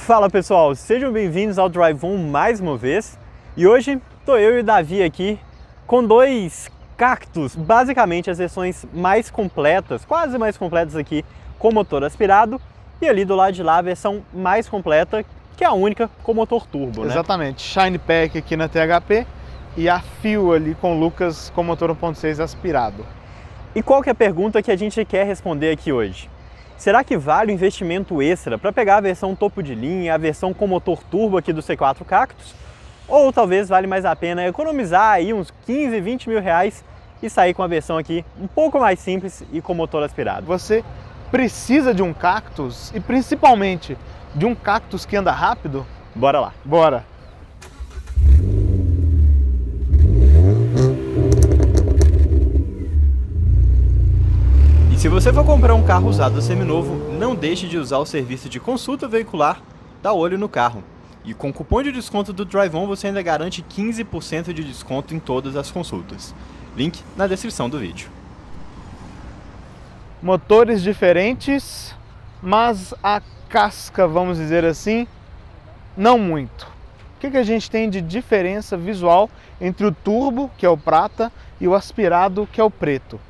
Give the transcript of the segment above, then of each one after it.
Fala pessoal, sejam bem-vindos ao Drive On mais uma vez. E hoje tô eu e o Davi aqui com dois Cactus, basicamente as versões mais completas, quase mais completas aqui com motor aspirado, e ali do lado de lá a versão mais completa, que é a única com motor turbo, né? Exatamente, Shine Pack aqui na THP e a Fio ali com o Lucas com motor 1.6 aspirado. E qual que é a pergunta que a gente quer responder aqui hoje? Será que vale o investimento extra para pegar a versão topo de linha, a versão com motor turbo aqui do C4 Cactus? Ou talvez vale mais a pena economizar aí uns 15, 20 mil reais e sair com a versão aqui um pouco mais simples e com motor aspirado? Você precisa de um Cactus e principalmente de um Cactus que anda rápido? Bora lá! Bora! Se você for comprar um carro usado seminovo, não deixe de usar o serviço de consulta veicular da Olho no Carro. E com o cupom de desconto do Drive On você ainda garante 15% de desconto em todas as consultas. Link na descrição do vídeo. Motores diferentes, mas a casca, vamos dizer assim, não muito. O que a gente tem de diferença visual entre o turbo, que é o prata, e o aspirado, que é o preto?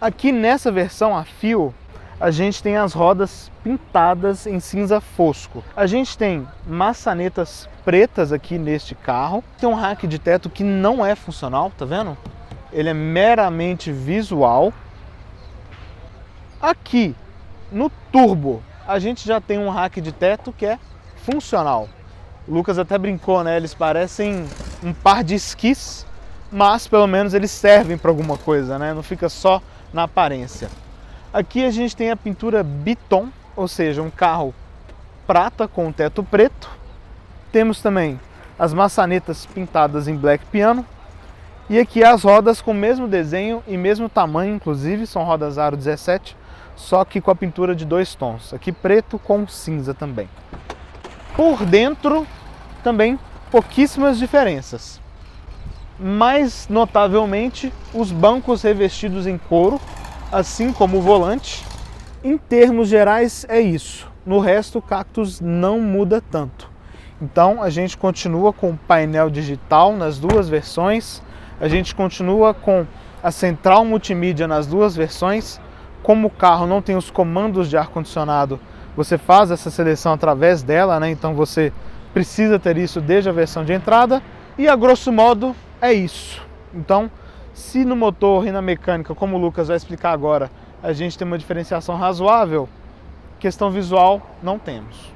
Aqui nessa versão a Fio, a gente tem as rodas pintadas em cinza fosco. A gente tem maçanetas pretas aqui neste carro. Tem um rack de teto que não é funcional, tá vendo? Ele é meramente visual. Aqui no turbo, a gente já tem um rack de teto que é funcional. O Lucas até brincou, né? Eles parecem um par de esquis, mas pelo menos eles servem para alguma coisa, né? Não fica só na aparência. Aqui a gente tem a pintura Biton, ou seja, um carro prata com teto preto. Temos também as maçanetas pintadas em black piano. E aqui as rodas com o mesmo desenho e mesmo tamanho, inclusive, são rodas aro 17, só que com a pintura de 2 tons. Aqui preto com cinza também. Por dentro, também pouquíssimas diferenças. Mais notavelmente, os bancos revestidos em couro, assim como o volante. Em termos gerais é isso. No resto o Cactus não muda tanto. Então a gente continua com painel digital nas duas versões, a gente continua com a central multimídia nas duas versões. Como o carro não tem os comandos de ar-condicionado, você faz essa seleção através dela, né? Então você precisa ter isso desde a versão de entrada. E a grosso modo é isso. Então, se no motor e na mecânica, como o Lucas vai explicar agora, a gente tem uma diferenciação razoável, questão visual não temos.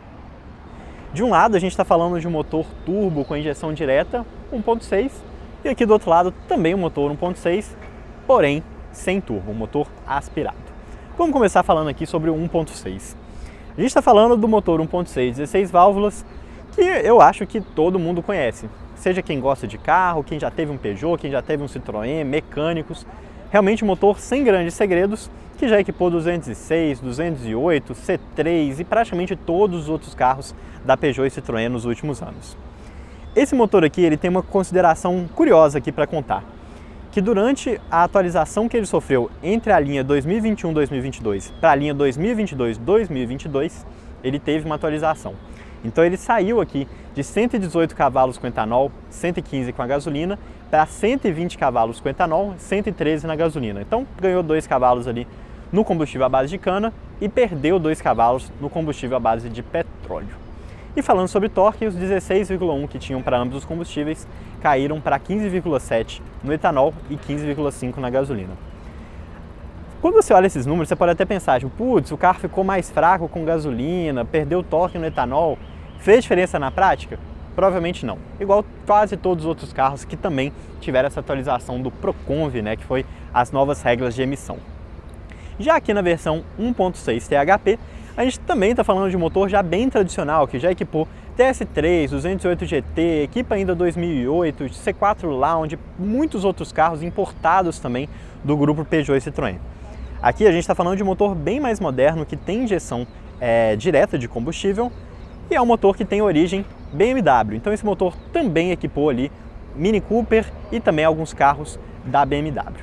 De um lado a gente está falando de um motor turbo com injeção direta 1.6 e aqui do outro lado também um motor 1.6, porém sem turbo, um motor aspirado. Vamos começar falando aqui sobre o 1.6. A gente está falando do motor 1.6, 16 válvulas, que eu acho que todo mundo conhece. Seja quem gosta de carro, quem já teve um Peugeot, quem já teve um Citroën, mecânicos. Realmente um motor sem grandes segredos, que já equipou 206, 208, C3 e praticamente todos os outros carros da Peugeot e Citroën nos últimos anos. Esse motor aqui ele tem uma consideração curiosa aqui para contar, que durante a atualização que ele sofreu entre a linha 2021-2022 para a linha 2022-2022, ele teve uma atualização. Então ele saiu aqui de 118 cavalos com etanol, 115 com a gasolina, para 120 cavalos com etanol, 113 na gasolina. Então ganhou 2 cavalos ali no combustível à base de cana e perdeu 2 cavalos no combustível à base de petróleo. E falando sobre torque, os 16,1 que tinham para ambos os combustíveis caíram para 15,7 no etanol e 15,5 na gasolina. Quando você olha esses números, você pode até pensar, tipo, putz, o carro ficou mais fraco com gasolina, perdeu torque no etanol. Fez diferença na prática? Provavelmente não. Igual quase todos os outros carros que também tiveram essa atualização do Proconv, né, que foi as novas regras de emissão. Já aqui na versão 1.6 THP, a gente também está falando de um motor já bem tradicional, que já equipou TS3, 208 GT, equipa ainda 2008, C4 Lounge, muitos outros carros importados também do grupo Peugeot e Citroën. Aqui a gente está falando de um motor bem mais moderno, que tem injeção direta de combustível, e é um motor que tem origem BMW. Então esse motor também equipou ali Mini Cooper e também alguns carros da BMW.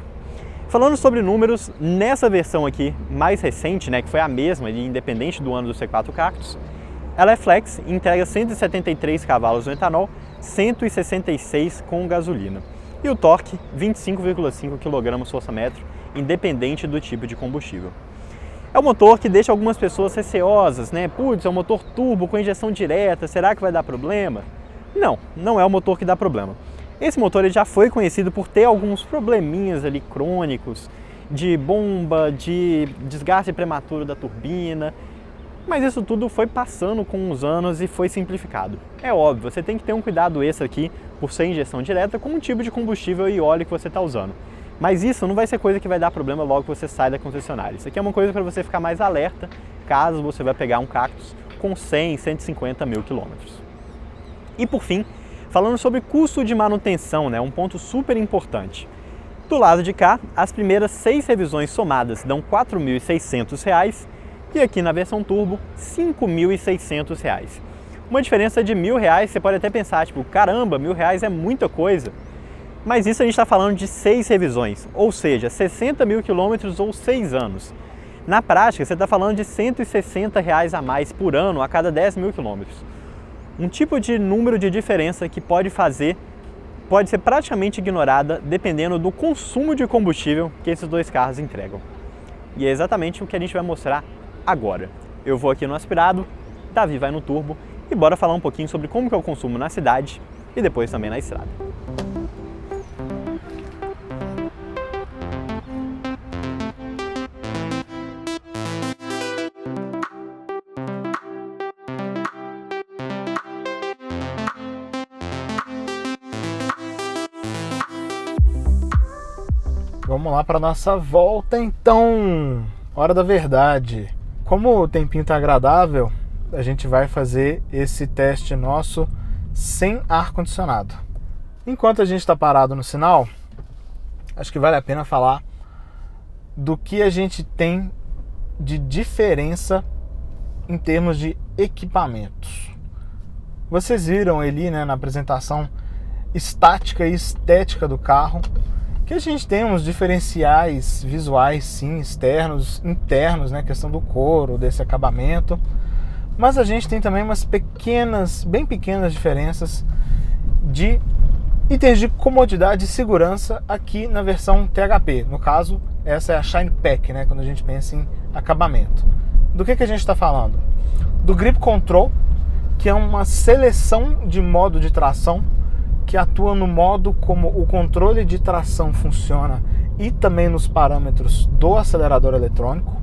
Falando sobre números, nessa versão aqui mais recente, né, que foi a mesma, independente do ano do C4 Cactus, Ela é flex e entrega 173 cavalos no etanol, 166 com gasolina. E o torque, 25,5 kgfm, independente do tipo de combustível. É um motor que deixa algumas pessoas receosas, né? Putz, é um motor turbo com injeção direta, será que vai dar problema? Não, não é o motor que dá problema. Esse motor ele já foi conhecido por ter alguns probleminhas ali crônicos, de bomba, de desgaste prematuro da turbina, mas isso tudo foi passando com os anos e foi simplificado. É óbvio, você tem que ter um cuidado extra aqui por ser injeção direta com o tipo de combustível e óleo que você está usando. Mas isso não vai ser coisa que vai dar problema logo que você sai da concessionária. Isso aqui é uma coisa para você ficar mais alerta caso você vai pegar um Cactus com 100, 150 mil quilômetros. E por fim, falando sobre custo de manutenção, né, um ponto super importante. Do lado de cá, as primeiras 6 revisões somadas dão R$ 4.600 e aqui na versão turbo, R$ 5.600. Uma diferença de R$ 1.000, você pode até pensar, tipo, caramba, R$ 1.000 é muita coisa. Mas isso a gente está falando de 6 revisões, ou seja, 60 mil quilômetros ou 6 anos. Na prática, você está falando de R$ 160 a mais por ano a cada 10 mil quilômetros. Um tipo de número de diferença que pode ser praticamente ignorada dependendo do consumo de combustível que esses dois carros entregam. E é exatamente o que a gente vai mostrar agora. Eu vou aqui no aspirado, Davi vai no turbo e bora falar um pouquinho sobre como que é o consumo na cidade e depois também na estrada. Vamos lá para nossa volta então, hora da verdade. Como o tempinho tá agradável, a gente vai fazer esse teste nosso sem ar-condicionado. Enquanto a gente está parado no sinal, acho que vale a pena falar do que a gente tem de diferença em termos de equipamentos. Vocês viram ali, né, na apresentação estática e estética do carro, que a gente tem uns diferenciais visuais, sim, externos, internos, né, questão do couro, desse acabamento, mas a gente tem também umas pequenas, bem pequenas diferenças de itens de comodidade e segurança aqui na versão THP. No caso, essa é a Shine Pack, né, quando a gente pensa em acabamento. Do que a gente está falando? Do Grip Control, que é uma seleção de modo de tração que atua no modo como o controle de tração funciona e também nos parâmetros do acelerador eletrônico.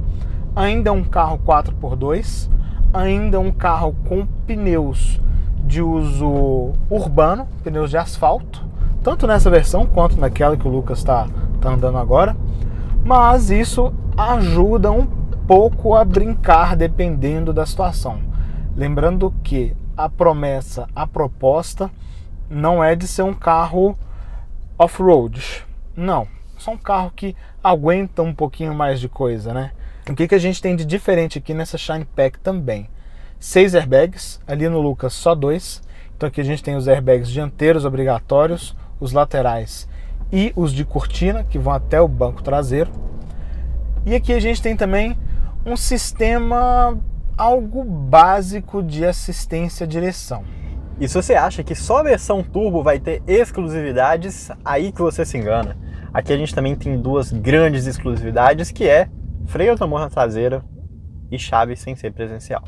Ainda é um carro 4x2, ainda é um carro com pneus de uso urbano, pneus de asfalto, tanto nessa versão quanto naquela que o Lucas está andando agora, mas isso ajuda um pouco a brincar dependendo da situação. Lembrando que a proposta não é de ser um carro off-road, não, só um carro que aguenta um pouquinho mais de coisa, né? O que a gente tem de diferente aqui nessa Shine Pack também? 6 airbags, ali no Lucas só 2, então aqui a gente tem os airbags dianteiros obrigatórios, os laterais e os de cortina, que vão até o banco traseiro. E aqui a gente tem também um sistema algo básico de assistência à direção. E se você acha que só a versão turbo vai ter exclusividades, aí que você se engana. Aqui a gente também tem duas grandes exclusividades, que é freio automotor na traseira e chave sem ser presencial.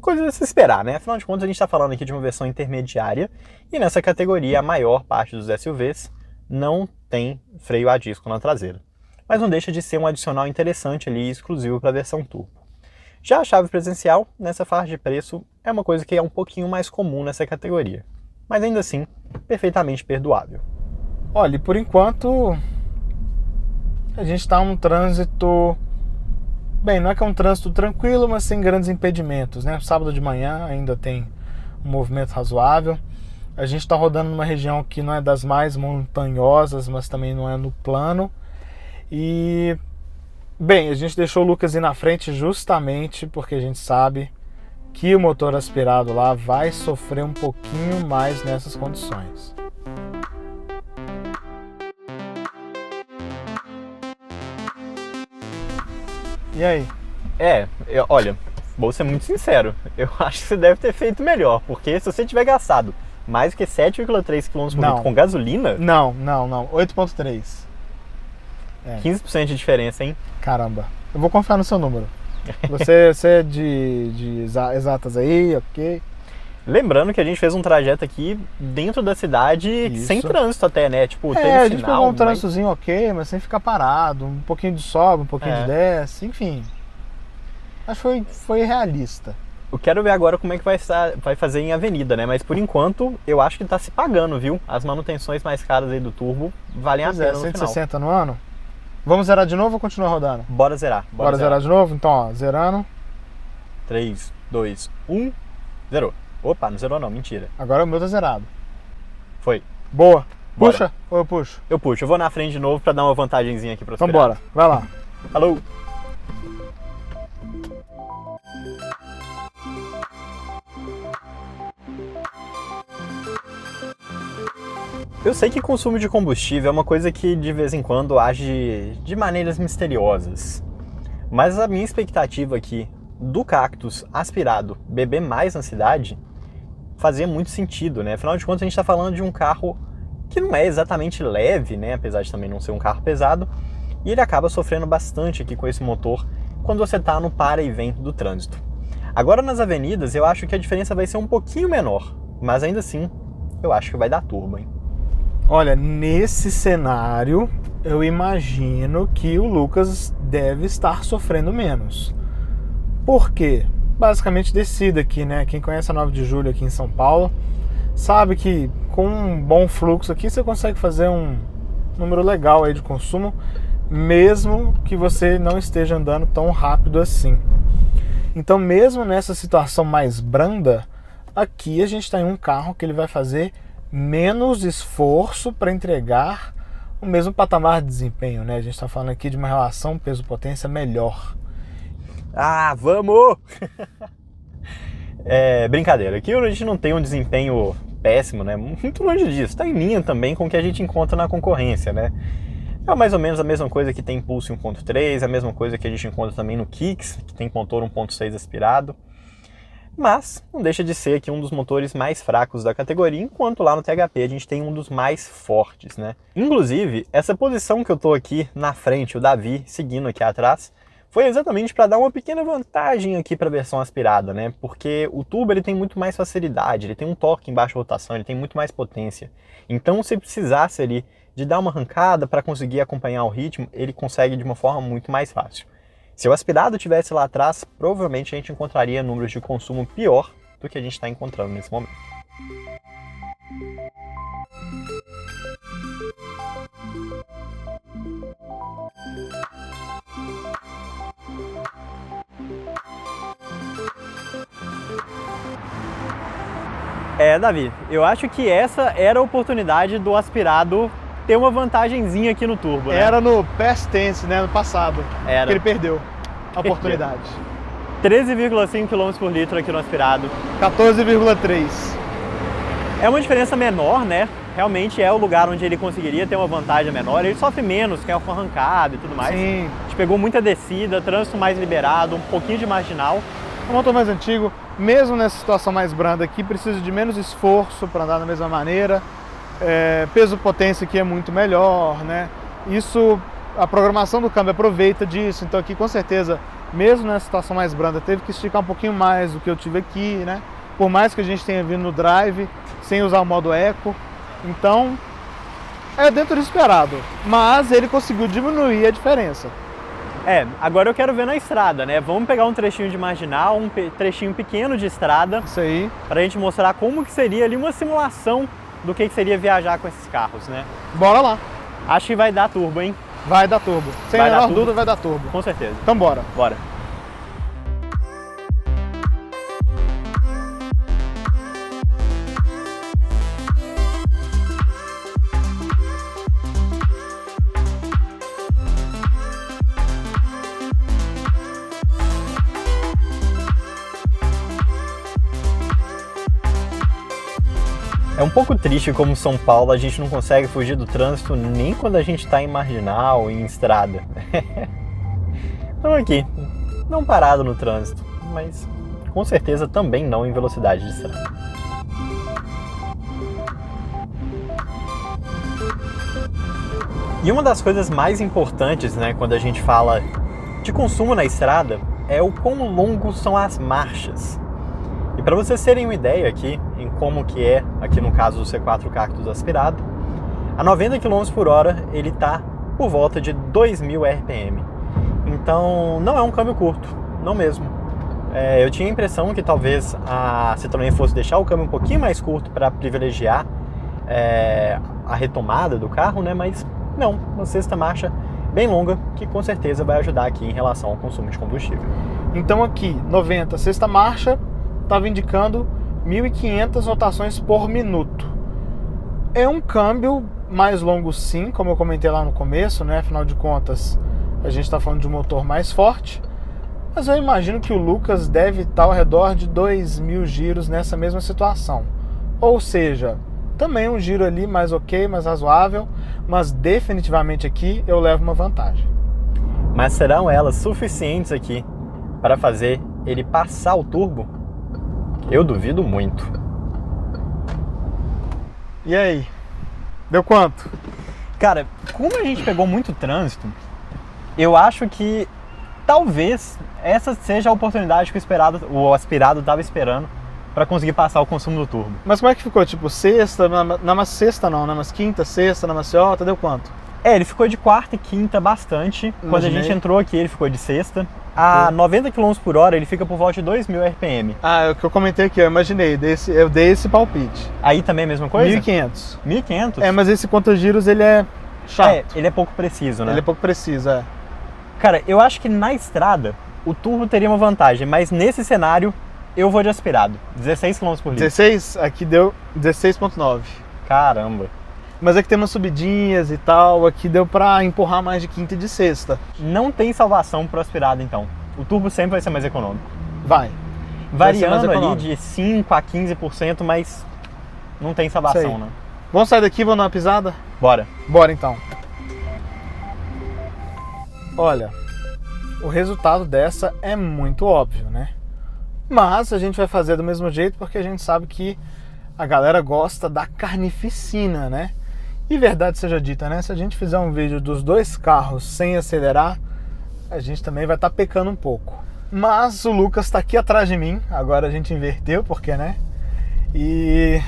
Coisa a se esperar, né? Afinal de contas a gente está falando aqui de uma versão intermediária e nessa categoria a maior parte dos SUVs não tem freio a disco na traseira. Mas não deixa de ser um adicional interessante ali, exclusivo para a versão turbo. Já a chave presencial, nessa faixa de preço, é uma coisa que é um pouquinho mais comum nessa categoria, mas ainda assim, perfeitamente perdoável. Olha, por enquanto, a gente está num trânsito, bem, não é que é um trânsito tranquilo, mas sem grandes impedimentos, né? Sábado de manhã ainda tem um movimento razoável. A gente está rodando numa região que não é das mais montanhosas, mas também não é no plano. E, bem, a gente deixou o Lucas ir na frente justamente porque a gente sabe que o motor aspirado lá vai sofrer um pouquinho mais nessas condições. E aí? Olha, vou ser muito sincero, eu acho que você deve ter feito melhor, porque se você tiver gastado mais do que 7,3 km por litro com gasolina... Não, 8,3. 15% de diferença, hein? Caramba, eu vou confiar no seu número. Você é de exatas aí, ok? Lembrando que a gente fez um trajeto aqui dentro da cidade, sem trânsito até, né? Tipo, teve a gente sinal, pegou um trânsitozinho ok, mas sem ficar parado, um pouquinho de sobe, um pouquinho de desce, enfim. Acho que foi realista. Eu quero ver agora como é que vai fazer em avenida, né? Mas por enquanto, eu acho que tá se pagando, viu? As manutenções mais caras aí do turbo valem a pena no 160 no ano? Vamos zerar de novo ou continuar rodando? Bora zerar. Bora zerar de novo? Então, ó, zerando. 3, 2, 1, zerou. Opa, não zerou não, mentira. Agora o meu tá zerado. Foi. Boa. Bora. Puxa ou eu puxo? Eu puxo. Eu vou na frente de novo pra dar uma vantagenzinha aqui pra você. Então bora, vai lá. Alô. Eu sei que consumo de combustível é uma coisa que de vez em quando age de maneiras misteriosas. Mas a minha expectativa aqui do Cactus aspirado beber mais na cidade fazia muito sentido, né? Afinal de contas, a gente está falando de um carro que não é exatamente leve, né? Apesar de também não ser um carro pesado, e ele acaba sofrendo bastante aqui com esse motor quando você está no para e vem do trânsito. Agora nas avenidas eu acho que a diferença vai ser um pouquinho menor, mas ainda assim eu acho que vai dar turbo, hein? Olha, nesse cenário eu imagino que o Lucas deve estar sofrendo menos. Por quê? Basicamente descida aqui, né? Quem conhece a 9 de julho aqui em São Paulo sabe que com um bom fluxo aqui você consegue fazer um número legal aí de consumo, mesmo que você não esteja andando tão rápido assim. Então mesmo nessa situação mais branda, aqui a gente está em um carro que ele vai fazer menos esforço para entregar o mesmo patamar de desempenho, né? A gente está falando aqui de uma relação peso-potência melhor. Ah, vamos! Brincadeira, aqui a gente não tem um desempenho péssimo, né? Muito longe disso, está em linha também com o que a gente encontra na concorrência, né? É mais ou menos a mesma coisa que tem Pulse 1.3, a mesma coisa que a gente encontra também no Kicks, que tem motor 1.6 aspirado. Mas não deixa de ser aqui um dos motores mais fracos da categoria, enquanto lá no THP a gente tem um dos mais fortes, né? Inclusive, essa posição que eu tô aqui na frente, o Davi seguindo aqui atrás, foi exatamente para dar uma pequena vantagem aqui para a versão aspirada, né? Porque o turbo ele tem muito mais facilidade, ele tem um torque em baixa rotação, ele tem muito mais potência. Então, se precisasse ali de dar uma arrancada para conseguir acompanhar o ritmo, ele consegue de uma forma muito mais fácil. Se o aspirado tivesse lá atrás, provavelmente a gente encontraria números de consumo pior do que a gente está encontrando nesse momento. Davi, eu acho que essa era a oportunidade do aspirado ter uma vantagenzinha aqui no turbo, né? Era no past tense, né? No passado. Era. Que ele perdeu a oportunidade. 13,5 km por litro aqui no aspirado. 14,3. É uma diferença menor, né? Realmente é o lugar onde ele conseguiria ter uma vantagem menor. Ele sofre menos, que é com arrancada e tudo mais. Sim. A gente pegou muita descida, trânsito mais liberado, um pouquinho de marginal. Um motor mais antigo, mesmo nessa situação mais branda aqui, precisa de menos esforço para andar da mesma maneira. Peso-potência aqui é muito melhor, né? Isso, a programação do câmbio aproveita disso. Então aqui com certeza, mesmo nessa situação mais branda, teve que esticar um pouquinho mais do que eu tive aqui, né? Por mais que a gente tenha vindo no drive, sem usar o modo eco. Então, é dentro do esperado. Mas ele conseguiu diminuir a diferença. Agora eu quero ver na estrada, né? Vamos pegar um trechinho de marginal, um trechinho pequeno de estrada. Isso aí. Pra gente mostrar como que seria ali uma simulação do que seria viajar com esses carros, né? Bora lá. Acho que vai dar turbo, hein? Vai dar turbo. Sem a menor dúvida vai dar turbo. Com certeza. Então bora. Bora. É um pouco triste como São Paulo a gente não consegue fugir do trânsito nem quando a gente está em marginal, em estrada. Estamos aqui, não parado no trânsito, mas com certeza também não em velocidade de estrada. E uma das coisas mais importantes, né, quando a gente fala de consumo na estrada é o quão longos são as marchas. E para vocês terem uma ideia aqui em como que é, aqui no caso do C4 Cactus aspirado, a 90 km por hora ele está por volta de 2.000 RPM. Então não é um câmbio curto, não mesmo. Eu tinha a impressão que talvez a Citroën fosse deixar o câmbio um pouquinho mais curto para privilegiar a retomada do carro, né? Mas não, uma sexta marcha bem longa, que com certeza vai ajudar aqui em relação ao consumo de combustível. Então aqui, 90, sexta marcha, estava indicando 1.500 rotações por minuto. É um câmbio mais longo sim, como eu comentei lá no começo, né? Afinal de contas, a gente está falando de um motor mais forte, mas eu imagino que o Lucas deve estar ao redor de 2.000 giros nessa mesma situação. Ou seja, também um giro ali mais ok, mais razoável, mas definitivamente aqui eu levo uma vantagem. Mas serão elas suficientes aqui para fazer ele passar o turbo? Eu duvido muito. E aí? Deu quanto? Cara, como a gente pegou muito trânsito, eu acho que talvez essa seja a oportunidade que o aspirado estava esperando para conseguir passar o consumo do turbo. Mas como é que ficou? Tipo, sexta, sexta não, né? Mas quinta, sexta, na maciota, deu quanto? Ele ficou de quarta e quinta bastante. Imaginei. Quando a gente entrou aqui, ele ficou de sexta. A 90 km por hora, ele fica por volta de 2.000 RPM. Ah, é o que eu comentei aqui, eu imaginei, eu dei esse palpite. Aí também é a mesma coisa? 1.500. 1.500? É, mas esse conta-giros, ele é chato. Ele é pouco preciso, né? Ele é pouco preciso, é. Cara, eu acho que na estrada, o turbo teria uma vantagem, mas nesse cenário, eu vou de aspirado. 16 km por litro. 16? Aqui deu 16,9. Caramba. Mas é que tem umas subidinhas e tal, aqui deu pra empurrar mais de quinta e de sexta. Não tem salvação pro aspirado, então. O turbo sempre vai ser mais econômico. Vai. Variando ali de 5% a 15%, mas não tem salvação, né? Vamos sair daqui, vamos dar uma pisada? Bora. Bora então. Olha, o resultado dessa é muito óbvio, né? Mas a gente vai fazer do mesmo jeito porque a gente sabe que a galera gosta da carnificina, né? E verdade seja dita, né? Se a gente fizer um vídeo dos dois carros sem acelerar, a gente também vai estar pecando um pouco. Mas o Lucas está aqui atrás de mim, agora a gente inverteu, porque, né? E...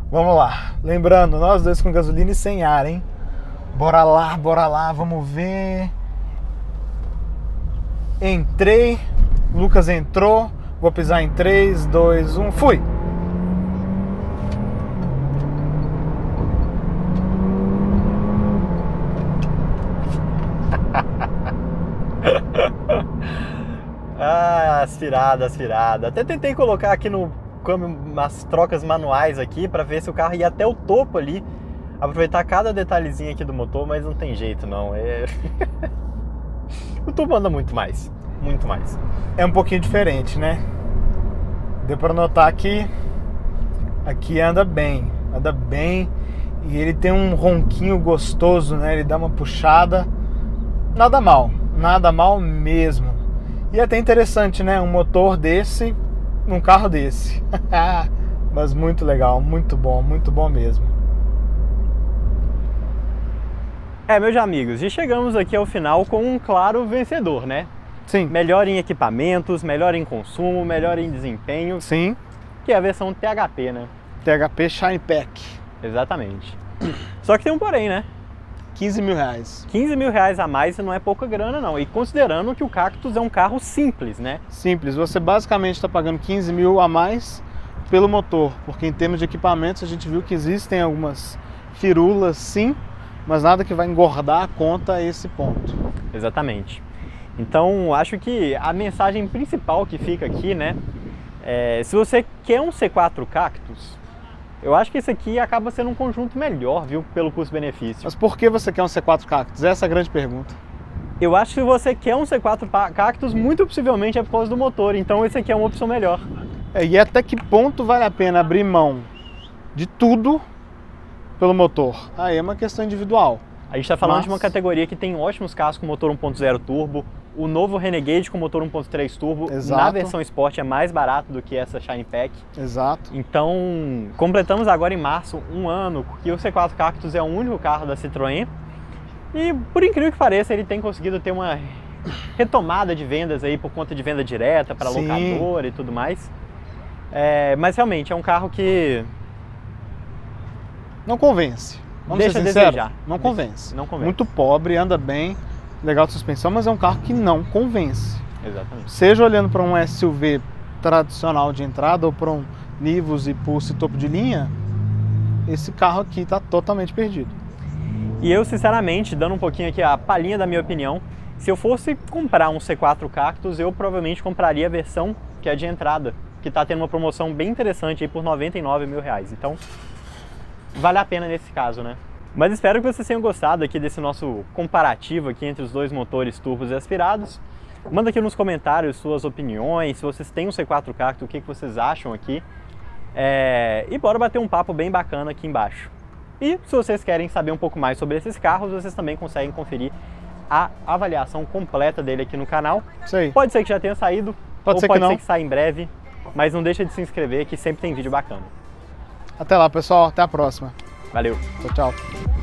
vamos lá. Lembrando, nós dois com gasolina e sem ar, hein? Bora lá, vamos ver. Entrei, Lucas entrou, vou pisar em 3, 2, 1, fui! Aspirada. Até tentei colocar aqui no câmbio umas trocas manuais aqui para ver se o carro ia até o topo ali, aproveitar cada detalhezinho aqui do motor, mas não tem jeito não. O turbo anda muito mais. É um pouquinho diferente, né? Deu para notar que aqui anda bem e ele tem um ronquinho gostoso, né? Ele dá uma puxada, nada mal mesmo. E é até interessante, né? Um motor desse num carro desse. Mas muito legal, muito bom mesmo. Meus amigos, e chegamos aqui ao final com um claro vencedor, né? Sim. Melhor em equipamentos, melhor em consumo, melhor em desempenho. Sim. Que é a versão THP, né? THP Shine Pack. Exatamente. Só que tem um porém, né? 15 mil reais. 15 mil reais a mais não é pouca grana, não. E considerando que o Cactus é um carro simples, né? Simples. Você basicamente está pagando 15 mil a mais pelo motor. Porque em termos de equipamentos a gente viu que existem algumas firulas, sim, mas nada que vai engordar a conta a esse ponto. Exatamente. Então, acho que a mensagem principal que fica aqui, né? Se você quer um C4 Cactus, eu acho que esse aqui acaba sendo um conjunto melhor, viu? Pelo custo-benefício. Mas por que você quer um C4 Cactus? Essa é a grande pergunta. Eu acho que se você quer um C4 Cactus, muito possivelmente é por causa do motor. Então, esse aqui é uma opção melhor. E até que ponto vale a pena abrir mão de tudo pelo motor? Aí é uma questão individual. A gente está falando de uma categoria que tem ótimos carros com motor 1.0 turbo, o novo Renegade com motor 1.3 turbo. Exato. Na versão Sport é mais barato do que essa Shine Pack. Exato. Então, completamos agora em março um ano que o C4 Cactus é o único carro da Citroën. E, por incrível que pareça, ele tem conseguido ter uma retomada de vendas aí por conta de venda direta para Sim. locadora e tudo mais. Mas realmente é um carro que Não convence. Vamos deixa ser a sinceros, desejar. não convence. Não convence. Muito pobre, anda bem, legal de suspensão, mas é um carro que não convence. Exatamente. Seja olhando para um SUV tradicional de entrada ou para um Nivus e Pulse topo de linha, esse carro aqui está totalmente perdido. E eu, sinceramente, dando um pouquinho aqui a palhinha da minha opinião, se eu fosse comprar um C4 Cactus, eu provavelmente compraria a versão que é de entrada, que está tendo uma promoção bem interessante aí por R$99 mil. Então, vale a pena nesse caso, né? Mas espero que vocês tenham gostado aqui desse nosso comparativo aqui entre os dois motores turbos e aspirados. Manda aqui nos comentários suas opiniões, se vocês têm um C4 Cactus, o que vocês acham aqui. E bora bater um papo bem bacana aqui embaixo. E se vocês querem saber um pouco mais sobre esses carros, vocês também conseguem conferir a avaliação completa dele aqui no canal. Isso aí. Pode ser que já tenha saído, Pode ou ser que pode não. ser que saia em breve, mas não deixa de se inscrever que sempre tem vídeo bacana. Até lá, pessoal. Até a próxima. Valeu! Tchau, tchau.